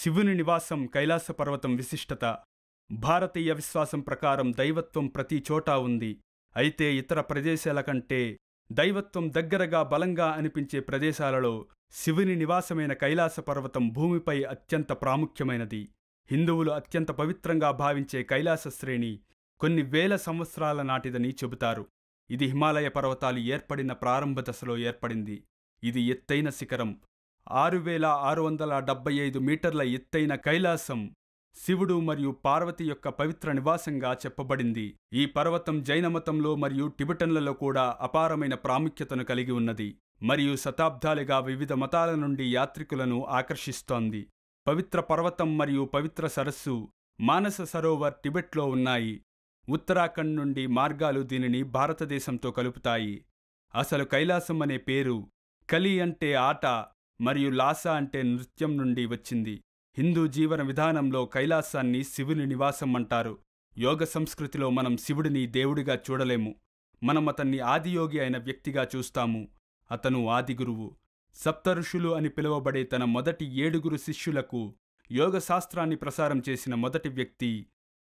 శివుని నివాసం కైలాస పర్వతం విశిష్టత. భారతీయ విశ్వాసం ప్రకారం దైవత్వం ప్రతి చోటా ఉంది. అయితే ఇతర ప్రదేశాల కంటే దైవత్వం దగ్గరగా బలంగా అనిపించే ప్రదేశాలలో శివుని నివాసమైన కైలాస పర్వతం భూమిపై అత్యంత ప్రాముఖ్యమైనది. హిందువులు అత్యంత పవిత్రంగా భావించే కైలాస శ్రేణి కొన్ని వేల సంవత్సరాల నాటిదని చెబుతారు. ఇది హిమాలయ పర్వతాలు ఏర్పడిన ప్రారంభ దశలో ఏర్పడింది. ఇది ఎత్తైన శిఖరం. 6675 మీటర్ల ఎత్తైన కైలాసం శివుడు మరియు పార్వతి యొక్క పవిత్ర నివాసంగా చెప్పబడింది. ఈ పర్వతం జైనమతంలో మరియు టిబెటన్లలో కూడా అపారమైన ప్రాముఖ్యతను కలిగి ఉన్నది మరియు శతాబ్దాలుగా వివిధ మతాల నుండి యాత్రికులను ఆకర్షిస్తోంది. పవిత్ర పర్వతం మరియు పవిత్ర సరస్సు మానస సరోవర్ టిబెట్లో ఉన్నాయి. ఉత్తరాఖండ్ నుండి మార్గాలు దీనిని భారతదేశంతో కలుపుతాయి. అసలు కైలాసం అనే పేరు కలి అంటే ఆట మరియు లాసా అంటే నృత్యం నుండి వచ్చింది. హిందూ జీవన విధానంలో కైలాసాన్ని శివుని నివాసం అంటారు. యోగ సంస్కృతిలో మనం శివుడిని దేవుడిగా చూడలేము. మనం అతన్ని ఆదియోగి అయిన వ్యక్తిగా చూస్తాము. అతను ఆదిగురువు. సప్తఋషులు అని పిలువబడే తన మొదటి 7 శిష్యులకు యోగ శాస్త్రాన్ని ప్రసారం చేసిన మొదటి వ్యక్తి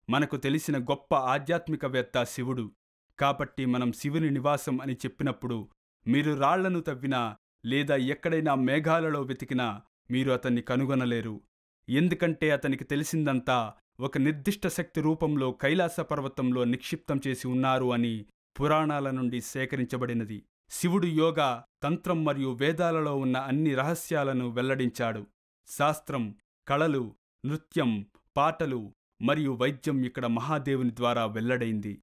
మనకు తెలిసిన గొప్ప ఆధ్యాత్మికవేత్త శివుడు. కాబట్టి మనం శివుని నివాసం అని చెప్పినప్పుడు మీరు రాళ్లను తవ్వినా లేదా ఎక్కడైనా మేఘాలలో వెతికినా మీరు అతన్ని కనుగొనలేరు. ఎందుకంటే అతనికి తెలిసిందంతా ఒక నిర్దిష్ట శక్తి రూపంలో కైలాస పర్వతంలో నిక్షిప్తం చేసి ఉన్నారు అని పురాణాల నుండి సేకరించబడినది. శివుడు యోగా, తంత్రం మరియు వేదాలలో ఉన్న అన్ని రహస్యాలను వెల్లడించాడు. శాస్త్రం, కళలు, నృత్యం, పాటలు మరియు వైద్యం ఇక్కడ మహాదేవుని ద్వారా వెల్లడైంది.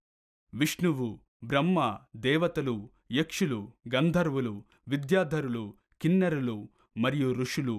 విష్ణువు, బ్రహ్మ, దేవతలు, యక్షులు, గంధర్వులు, విద్యాధరులు, కిన్నెరులు మరియు ఋషులు,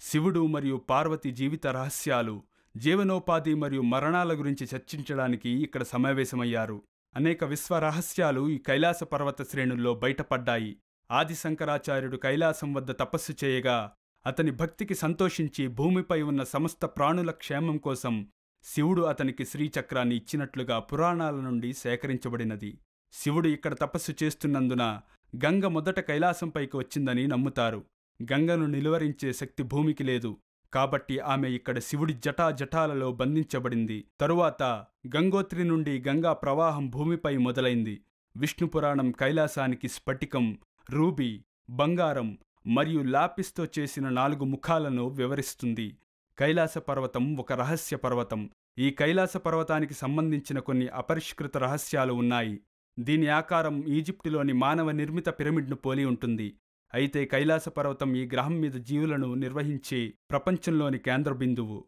శివుడు మరియు పార్వతి జీవిత రహస్యాలు, జీవనోపాధి మరియు మరణాల గురించి చర్చించడానికి ఇక్కడ సమావేశమయ్యారు. అనేక విశ్వ రహస్యాలు ఈ కైలాస పర్వత శ్రేణుల్లో బయటపడ్డాయి. ఆది శంకరాచార్యుడు కైలాసం వద్ద తపస్సు చేయగా అతని భక్తికి సంతోషించి భూమిపై ఉన్న సమస్త ప్రాణుల క్షేమం కోసం శివుడు అతనికి శ్రీచక్రాన్ని ఇచ్చినట్లుగా పురాణాల నుండి సేకరించబడినది. శివుడు ఇక్కడ తపస్సు చేస్తున్నందున గంగ మొదట కైలాసంపైకి వచ్చిందని నమ్ముతారు. గంగను నిలువరించే శక్తి భూమికి లేదు. కాబట్టి ఆమె ఇక్కడ శివుడి జటాలలో బంధించబడింది. తరువాత గంగోత్రి నుండి గంగా ప్రవాహం భూమిపై మొదలైంది. విష్ణు పురాణం కైలాసానికి స్ఫటికం, రూబీ, బంగారం మరియు లాపిస్తో చేసిన 4 ముఖాలను వివరిస్తుంది. కైలాస పర్వతం ఒక రహస్య పర్వతం. ఈ కైలాస పర్వతానికి సంబంధించిన కొన్ని అపరిష్కృత రహస్యాలు ఉన్నాయి. దీని ఆకారం ఈజిప్టులోని మానవ నిర్మిత పిరమిడ్ను పోలి ఉంటుంది. అయితే కైలాస పర్వతం ఈ గ్రహం మీద జీవులను నిర్వహించే ప్రపంచంలోని కేంద్ర బిందువు.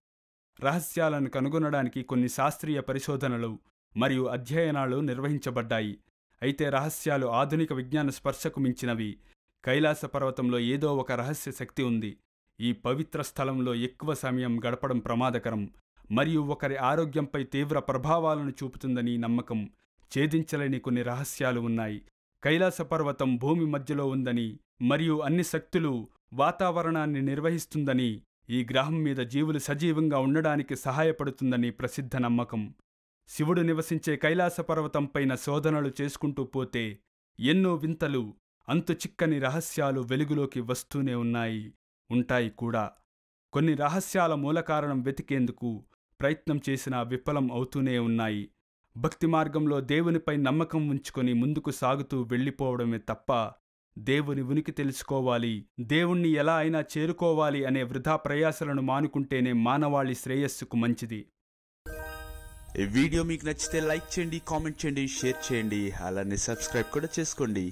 రహస్యాలను కనుగొనడానికి కొన్ని శాస్త్రీయ పరిశోధనలు మరియు అధ్యయనాలు నిర్వహించబడ్డాయి. అయితే రహస్యాలు ఆధునిక విజ్ఞాన స్పర్శకు మించినవి. కైలాస పర్వతంలో ఏదో ఒక రహస్య శక్తి ఉంది. ఈ పవిత్ర స్థలంలో ఎక్కువ సమయం గడపడం ప్రమాదకరం మరియు ఒకరి ఆరోగ్యంపై తీవ్ర ప్రభావాలను చూపుతుందని నమ్మకం. ఛేదించలేని కొన్ని రహస్యాలు ఉన్నాయి. కైలాస పర్వతం భూమి మధ్యలో ఉందని మరియు అన్ని శక్తులు వాతావరణాన్ని నిర్వహిస్తుందని, ఈ గ్రహం మీద జీవులు సజీవంగా ఉండడానికి సహాయపడుతుందని ప్రసిద్ధ నమ్మకం. శివుడు నివసించే కైలాస పర్వతం పైన శోధనలు చేసుకుంటూ పోతే ఎన్నో వింతలు, అంతు చిక్కని రహస్యాలు వెలుగులోకి వస్తూనే ఉంటాయి కూడా. కొన్ని రహస్యాల మూల కారణం వెతికేందుకు ప్రయత్నం చేసినా విఫలం అవుతూనే ఉన్నాయి. భక్తి మార్గంలో దేవునిపై నమ్మకం ఉంచుకొని ముందుకు సాగుతూ వెళ్ళిపోవడమే తప్ప దేవుని ఉనికి తెలుసుకోవాలి, దేవుణ్ణి ఎలా అయినా చేరుకోవాలి అనే వృధా ప్రయాసలను మానుకుంటేనే మానవాళి శ్రేయస్సుకు మంచిది. ఈ వీడియో మీకు నచ్చితే లైక్ చేయండి, కామెంట్ చేయండి, షేర్ చేయండి, అలానే సబ్స్క్రైబ్ కూడా చేసుకోండి.